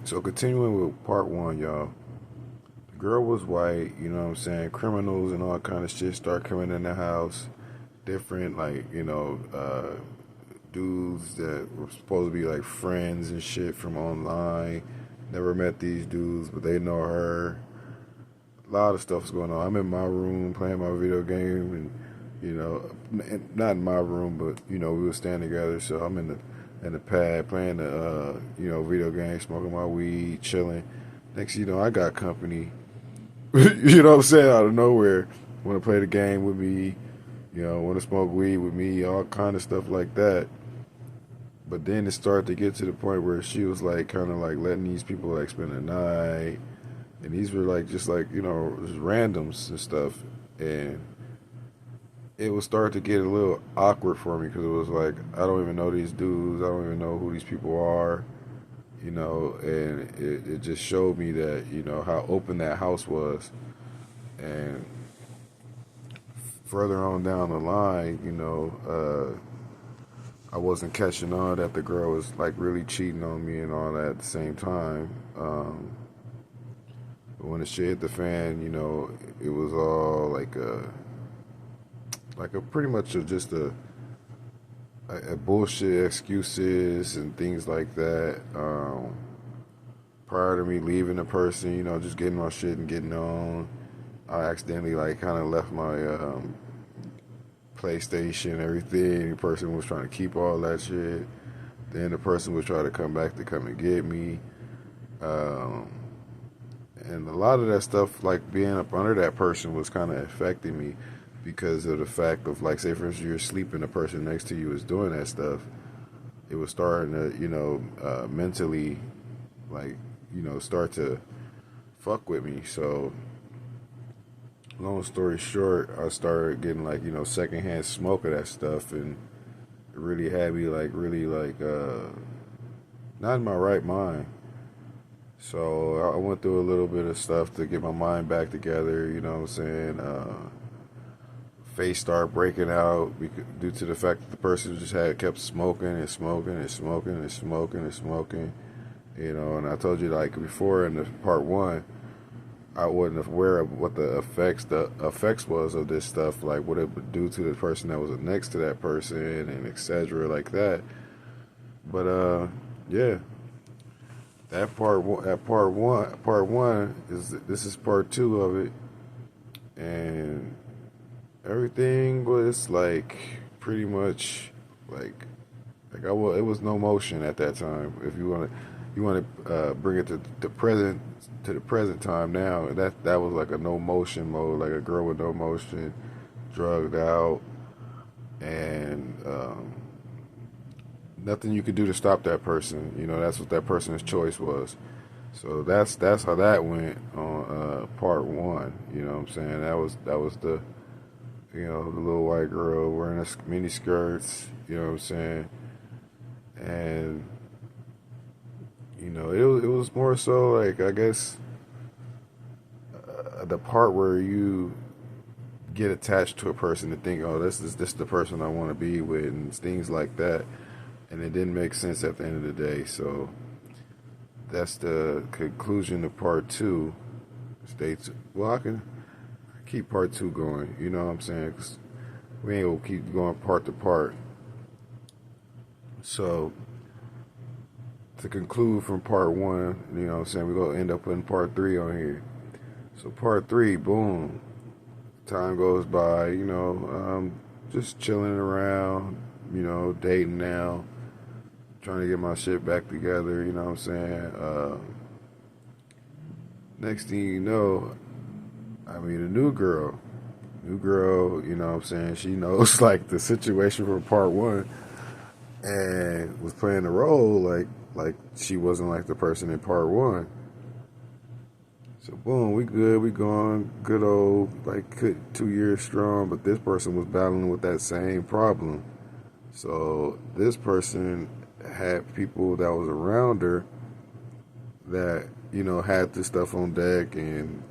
So continuing with part one, y'all. The girl was white, you know what I'm saying? Criminals and all kind of shit start coming in the house. Different, like, dudes that were supposed to be like friends and shit from online. Never met these dudes, but they know her. A lot of stuff's going on. I'm in my room playing my video game, and not in my room, but we were staying together. So I'm in the pad playing the video game, smoking my weed, chilling. Next, you know, I got company. You know what I'm saying? Out of nowhere, want to play the game with me. Want to smoke weed with me, all kind of stuff like that. But then it started to get to the point where she was like, kind of like letting these people like spend the night, and these were like just like just randoms and stuff, and it would start to get a little awkward for me because it was like I don't even know these dudes, I don't even know who these people are, and it just showed me that how open that house was, and further on down the line, I wasn't catching on that the girl was like really cheating on me and all that at the same time. But when the shit hit the fan, it was all like a pretty much just a bullshit excuses and things like that. Prior to me leaving the person, just getting my shit and getting on, I accidentally like kind of left my PlayStation, everything. The person was trying to keep all that shit. Then the person was trying to come back to come and get me. Um, and a lot of that stuff, like being up under that person, was kind of affecting me because of the fact of, like, say for instance, you're sleeping, the person next to you is doing that stuff. It was starting to, mentally, like, start to fuck with me. So, long story short, I started getting like, secondhand smoke of that stuff, and it really had me like, really like, not in my right mind. So I went through a little bit of stuff to get my mind back together, you know what I'm saying? Face started breaking out due to the fact that the person just had kept smoking and smoking and smoking and smoking and smoking, and I told you like before in the part one, I wasn't aware of what the effects was of this stuff, like what it would do to the person that was next to that person and etc. like that. But yeah, part one is this is part two of it, and everything was like pretty much like it was no motion at that time. If you want to bring it to the present time now, that was like a no motion mode, like a girl with no motion, drugged out, and nothing you could do to stop that person. That's what that person's choice was. So that's how that went on part one. You know what I'm saying? That was the little white girl wearing mini skirts. You know what I'm saying? And it was more so like, I guess, the part where you get attached to a person to think, oh, this the person I want to be with, and things like that, and it didn't make sense at the end of the day. So that's the conclusion of part two. Well, I can keep part two going. You know what I'm saying? 'Cause we ain't gonna keep going part to part. So to conclude from part one, what I'm saying, we're gonna end up in part three on here. So part three, boom. Time goes by, just chilling around, dating now, trying to get my shit back together, you know what I'm saying? Next thing you know, I meet a new girl. New girl, you know what I'm saying? She knows like the situation from part one and was playing the role like she wasn't like the person in part one. So boom, we good, we going, good old like 2 years strong, but this person was battling with that same problem. So this person had people that was around her that had this stuff on deck, and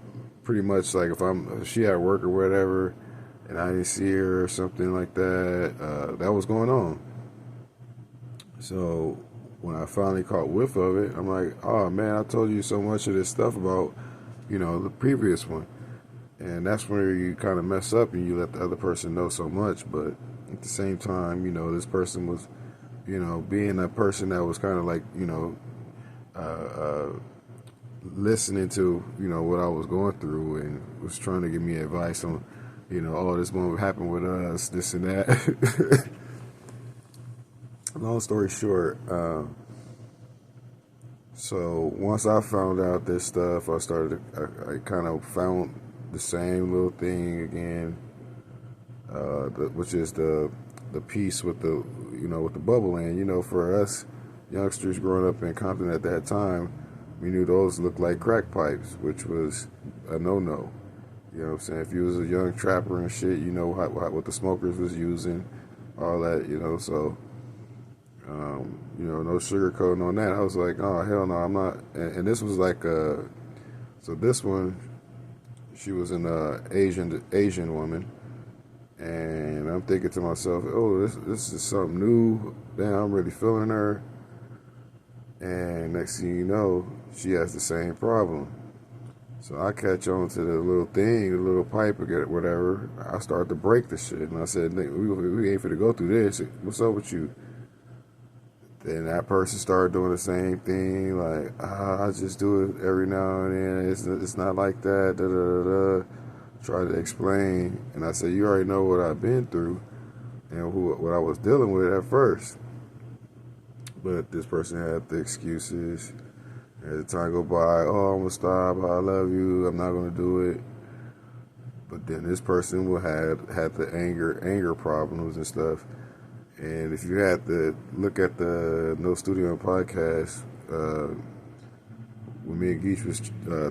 pretty much like if she at work or whatever, and I didn't see her or something like that, that was going on. So when I finally caught whiff of it, I'm like, oh man, I told you so much of this stuff about, the previous one. And that's where you kind of mess up and you let the other person know so much. But at the same time, this person was, being a person that was kind of like, uh, uh, listening to, what I was going through and was trying to give me advice on, oh, this one would happen with us, this and that. Long story short, so once I found out this stuff, I kind of found the same little thing again, which is the piece with with the bubble land. For us youngsters growing up in Compton at that time, we knew those looked like crack pipes, which was a no-no. You know what I'm saying? If you was a young trapper and shit, what the smokers was using, all that, so, no sugarcoating on that. I was like, oh, hell no, I'm not. And this was like, so this one, she was an Asian woman. And I'm thinking to myself, oh, this is something new. Damn, I'm really feeling her. And next thing you know, she has the same problem. So I catch on to the little thing, the little pipe or whatever. I start to break the shit. And I said, we ain't finna go through this. What's up with you? Then that person started doing the same thing. Like, I just do it every now and then. It's not like that. Da, da, da, da. Try to explain. And I said, you already know what I've been through and what I was dealing with at first. But this person had the excuses. As the time go by, oh, I'm gonna stop. I love you. I'm not gonna do it. But then this person will had the anger problems and stuff. And if you had to look at the No Studio podcast, when me and Geach was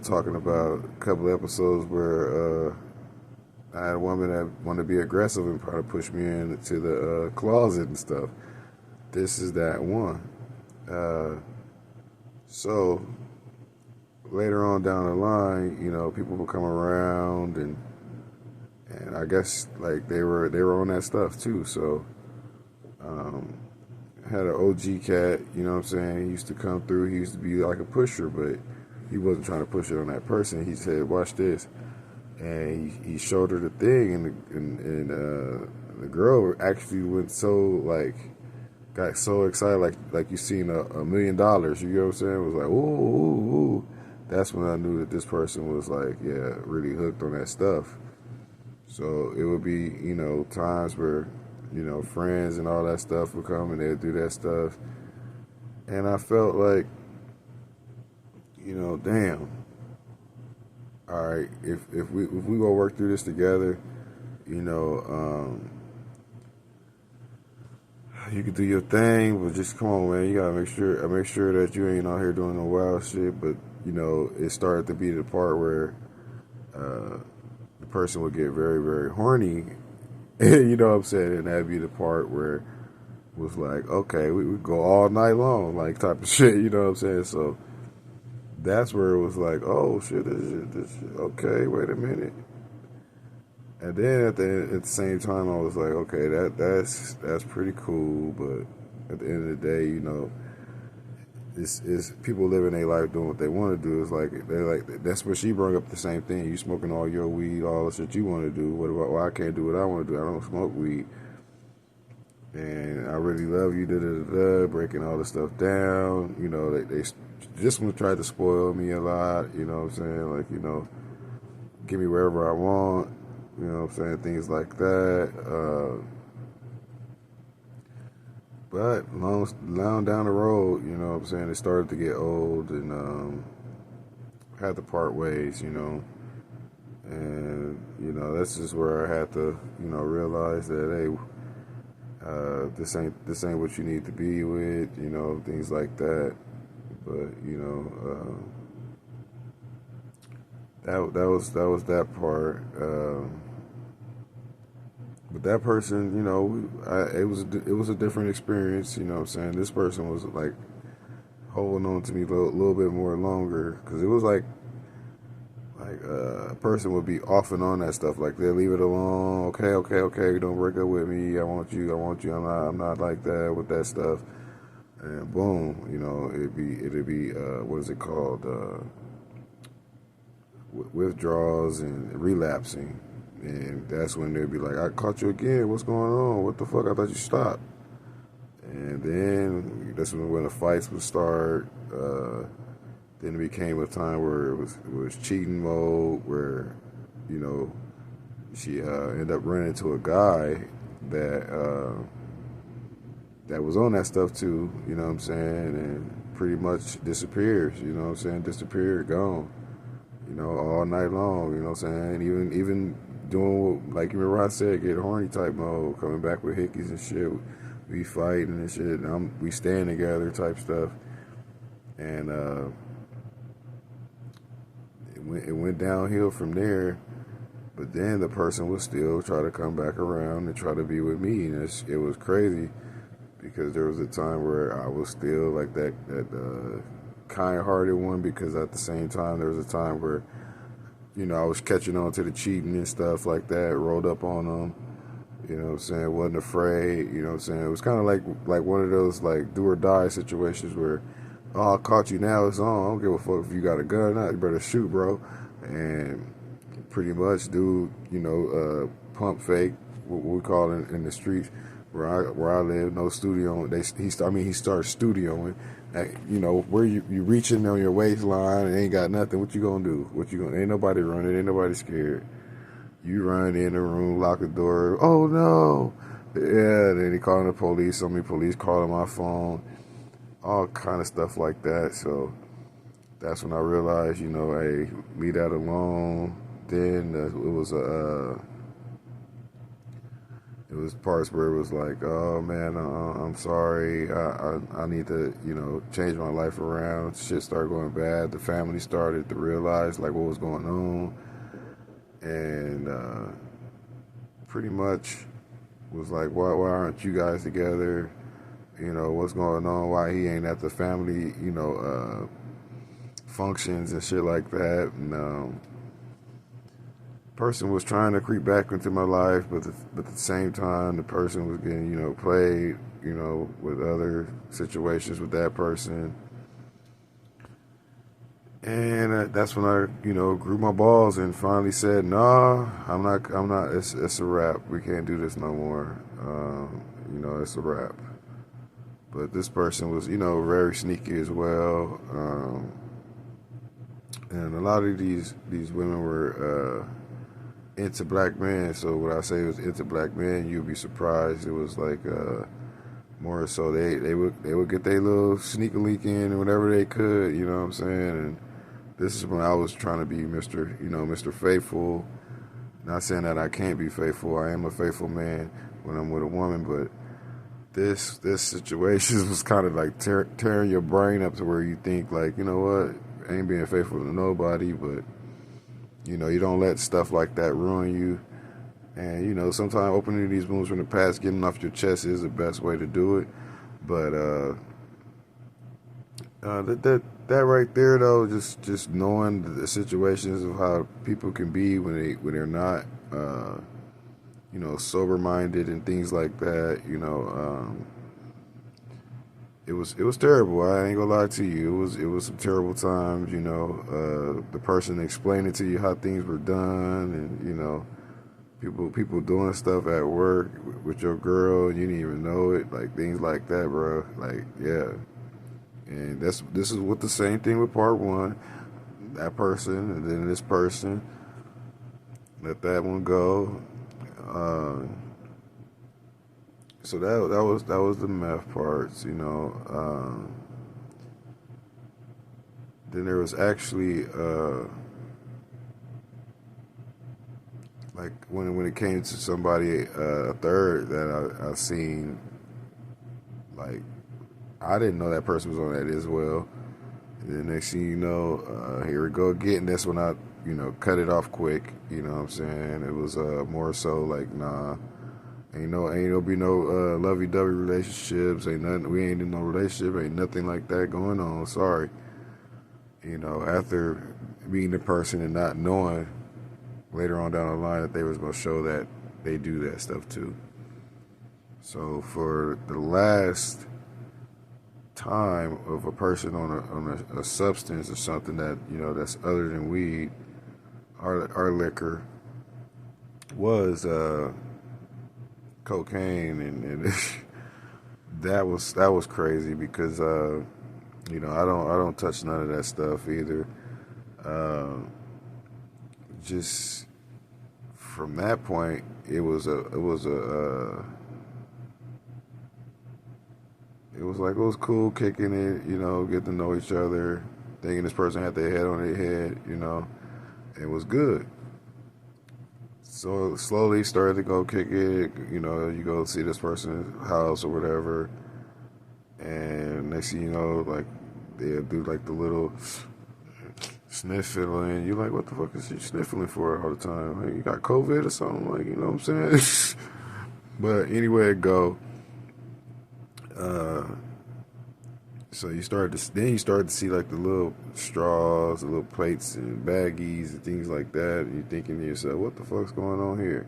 talking about a couple of episodes where I had a woman that wanted to be aggressive and try to push me into the closet and stuff. This is that one. So later on down the line, people will come around and I guess like they were on that stuff too. So I had an OG cat, you know what I'm saying? He used to come through. He used to be like a pusher, but he wasn't trying to push it on that person. He said, "Watch this," and he showed her the thing, and the girl actually went got so excited, like you seen $1 million. You know what I'm saying? It was like, ooh, ooh, ooh. That's when I knew that this person was like, yeah, really hooked on that stuff. So it would be, times where, friends and all that stuff would come and they'd do that stuff. And I felt like, damn. All right, if we gonna work through this together, you can do your thing, but just come on, man. You gotta make sure that you ain't out here doing no wild shit. But it started to be the part where the person would get very, very horny. You know what I'm saying? And that'd be the part where it was like, okay, we go all night long, like type of shit. You know what I'm saying? So that's where it was like, oh shit, this shit, okay, wait a minute. And then at the same time, I was like, okay, that's pretty cool, but at the end of the day, it's people living their life doing what they want to do. It's like that's where she brought up the same thing. You smoking all your weed, all the shit you want to do. What about? Well, I can't do what I want to do. I don't smoke weed, and I really love you. Da da da. Breaking all this stuff down. They just want to try to spoil me a lot. You know what I'm saying? Like give me wherever I want. You know what I'm saying? Things like that. But long down the road, you know what I'm saying, it started to get old and had to part ways, And, that's just where I had to, realize that, hey, this ain't what you need to be with, things like that. But, that was that part. But that person, it was a different experience. You know what I'm saying? This person was like holding on to me a little bit more longer because it was like a person would be off and on that stuff. Like they'll leave it alone. Okay, don't break up with me. I want you. I'm not like that with that stuff. and boom, it'd be what is it called? Withdrawals and relapsing. And that's when they'd be like, I caught you again. What's going on? What the fuck? I thought you stopped. And then that's when the fights would start. Then it became a time where it was cheating mode, where you know she ended up running into a guy that was on that stuff too. You know what I'm saying? And pretty much disappears. You know what I'm saying? Disappeared, gone. All night long. You know what I'm saying? Even doing like even Rod said, get horny type mode, coming back with hickeys and shit. We fighting and shit. And we staying together type stuff. And it went downhill from there. But then the person would still try to come back around and try to be with me, and it was crazy because there was a time where I was still like that kind-hearted one, because at the same time there was a time where I was catching on to the cheating and stuff like that, rolled up on them. You know what I'm saying? Wasn't afraid. You know what I'm saying? It was kind of like one of those like do or die situations where, oh, I caught you, now it's on. I don't give a fuck if you got a gun or not. You better shoot, bro. And pretty much, dude, pump fake, what we call it in the streets where I live. No studio. He started studioing. Where you reaching on your waistline and ain't got nothing. What you gonna do? Ain't nobody running. Ain't nobody scared. You run in the room, lock the door. Oh no! Yeah. Then he calling the police. So many police calling my phone. All kind of stuff like that. So that's when I realized, hey, leave that alone. Then it was parts where it was like, oh man, I'm sorry, I need to, change my life around. Shit started going bad. The family started to realize like what was going on, and pretty much was like, why aren't you guys together? What's going on? Why he ain't at the family, functions and shit like that. And person was trying to creep back into my life, but at the same time, the person was getting, played, with other situations with that person. And that's when I, grew my balls and finally said, nah, I'm not, it's a wrap. We can't do this no more. It's a wrap. But this person was, very sneaky as well. And a lot of these women were into black men. So when I say it was into black men, you'd be surprised. It was like more so they would get their little sneaker leak in and whatever they could. You know what I'm saying? And this is when I was trying to be Mr. Faithful. Not saying that I can't be faithful. I am a faithful man when I'm with a woman, but this situation was kind of like tearing your brain up to where you think like, you know what, I ain't being faithful to nobody, but you don't let stuff like that ruin you. And sometimes opening these wounds from the past, getting off your chest is the best way to do it. But that right there though, just knowing the situations of how people can be when they're not sober minded and things like that. It was terrible. I ain't gonna lie to you. It was some terrible times. The person explaining to you how things were done, and people doing stuff at work with your girl, and you didn't even know it. Like things like that, bro. Like yeah. And this is what the same thing with part one. That person, and then this person. Let that one go. So that was the meth parts, Then there was actually like when it came to somebody a third that I seen, like I didn't know that person was on that as well. And the next thing you know, here we go again. That's when I cut it off quick. You know what I'm saying? It was more so like nah. Ain't no be no lovey-dovey relationships. Ain't nothing. We ain't in no relationship. Ain't nothing like that going on. Sorry. After meeting the person and not knowing later on down the line that they was gonna show that they do that stuff too. So for the last time of a person on a substance or something that that's other than weed, our liquor was cocaine, and that was crazy because I don't touch none of that stuff either. Uh, just from that point, it was cool kicking it, get to know each other, thinking this person had their head on their head, it was good. So slowly started to go kick it, you go see this person's house or whatever, and next thing you know, like they'll do like the little sniffling. You're like, what the fuck is she sniffling for all the time? Like, you got COVID or something? Like, you know what I'm saying? But anyway, it go. Uh, so then you start to see like the little straws, the little plates and baggies and things like that. And you're thinking to yourself, what the fuck's going on here?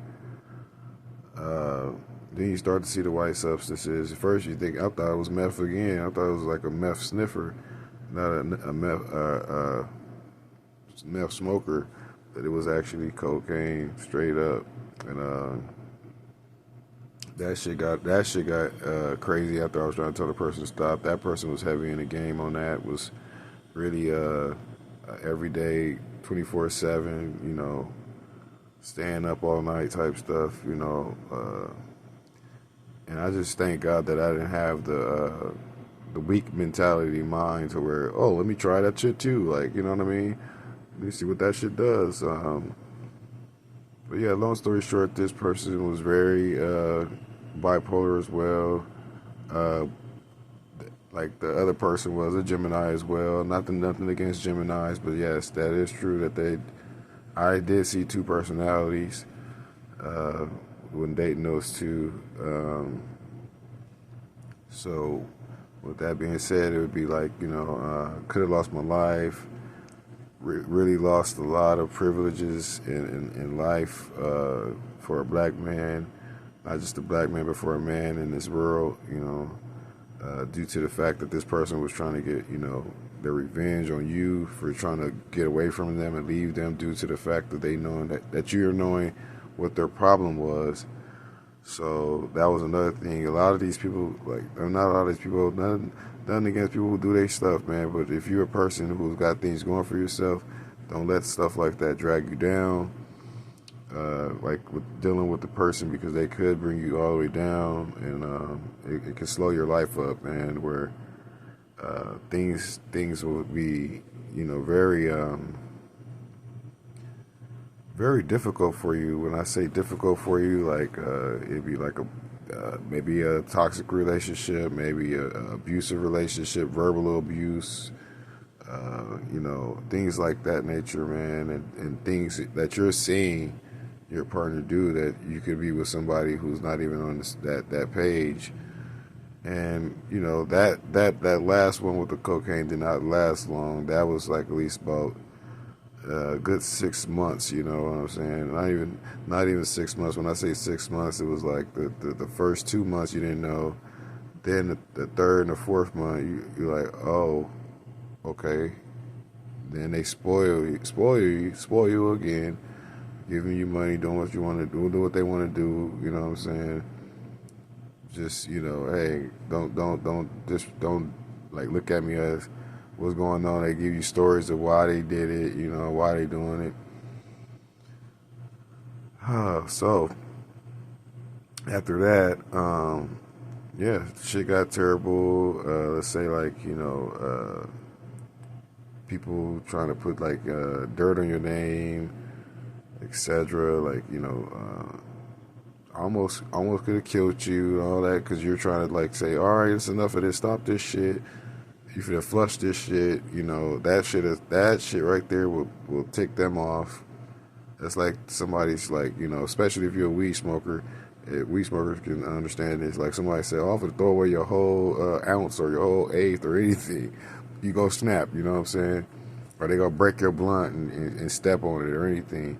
Uh, then you start to see the white substances. At first, I thought it was meth again. I thought it was like a meth sniffer, not a meth smoker. But it was actually cocaine, straight up. And that shit got crazy after I was trying to tell the person to stop. That person was heavy in the game on that. Was really everyday, 24/7. Staying up all night type stuff. And I just thank God that I didn't have the weak mentality mind to where, oh, let me try that shit too. Like, you know what I mean? Let me see what that shit does. But yeah, long story short, this person was very bipolar as well. Uh, like the other person was a Gemini as well. Nothing against Geminis, but yes, that is true that I did see two personalities uh, when dating those two. So with that being said, it would be like, could have lost my life. Really lost a lot of privileges in life for a black man, not just a black man, but for a man in this world, due to the fact that this person was trying to get, their revenge on you for trying to get away from them and leave them due to the fact that they knowing that you're knowing what their problem was. So that was another thing. A lot of these people, like, not a lot of these people, nothing against people who do their stuff, man. But if you're a person who's got things going for yourself, don't let stuff like that drag you down. Like with dealing with the person, because they could bring you all the way down, and it can slow your life up, man. Where things will be, very very difficult for you. When I say difficult for you, like it'd be like maybe a toxic relationship, maybe a abusive relationship, verbal abuse, things like that nature, man, and things that you're seeing your partner do that you could be with somebody who's not even on that page. And that last one with the cocaine did not last long. That was like at least about a good 6 months. You know what I'm saying? Not even 6 months. When I say 6 months, it was like the first 2 months you didn't know. Then the third and the fourth month, you're like, oh, okay. Then they spoil you again, giving you money, doing what you want to do what they want to do. You know what I'm saying? Just hey, don't like look at me as what's going on. They give you stories of why they did it, why they doing it. So after that, yeah, shit got terrible. Let's say like people trying to put like dirt on your name, etc. Like almost could have killed you and all that because you're trying to like say, all right, it's enough of this, stop this shit. You should have flushed this shit. That shit right there will tick them off. That's like somebody's like, especially if you're a weed smoker. Weed smokers can understand this. Like somebody said, oh, to throw away your whole ounce or your whole eighth or anything, you go snap. You know what I'm saying? Or they gonna break your blunt and step on it or anything.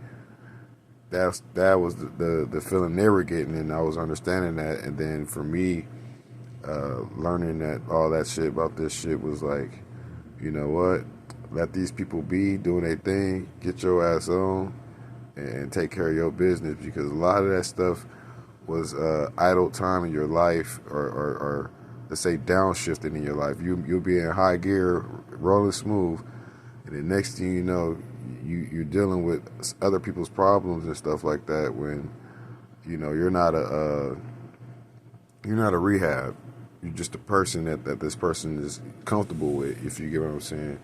That was the feeling they were getting, and I was understanding that. And then for me, learning that all that shit about this shit was like, you know what? Let these people be doing their thing. Get your ass on and take care of your business, because a lot of that stuff was idle time in your life, or let's say downshifting in your life. You'll be in high gear, rolling smooth, and the next thing you know, you're dealing with other people's problems and stuff like that. When you know you're not a rehab. You're just a person that this person is comfortable with, if you get what I'm saying.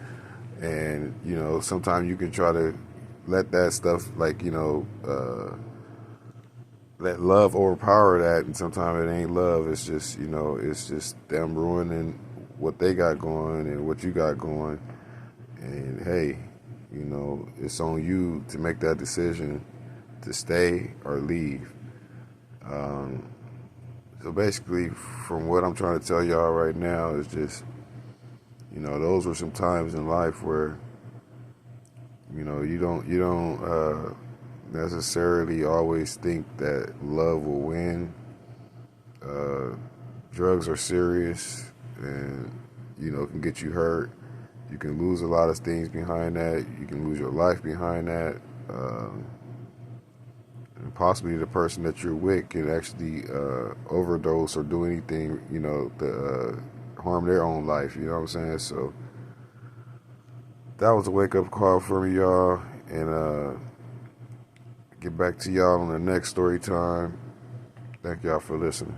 And you know, sometimes you can try to let that stuff, like, you know, let love overpower that, and sometimes it ain't love. It's just, you know, it's just them ruining what they got going and what you got going. And hey, you know, it's on you to make that decision to stay or leave. Um, so basically, from what I'm trying to tell y'all right now is just, you know, those were some times in life where, you know, you don't necessarily always think that love will win. Uh, Drugs are serious, and you know, can get you hurt. You can lose a lot of things behind that. You can lose your life behind that. And possibly the person that you're with can actually overdose or do anything, you know, to harm their own life. You know what I'm saying? So that was a wake up call for me, y'all. And get back to y'all on the next story time. Thank y'all for listening.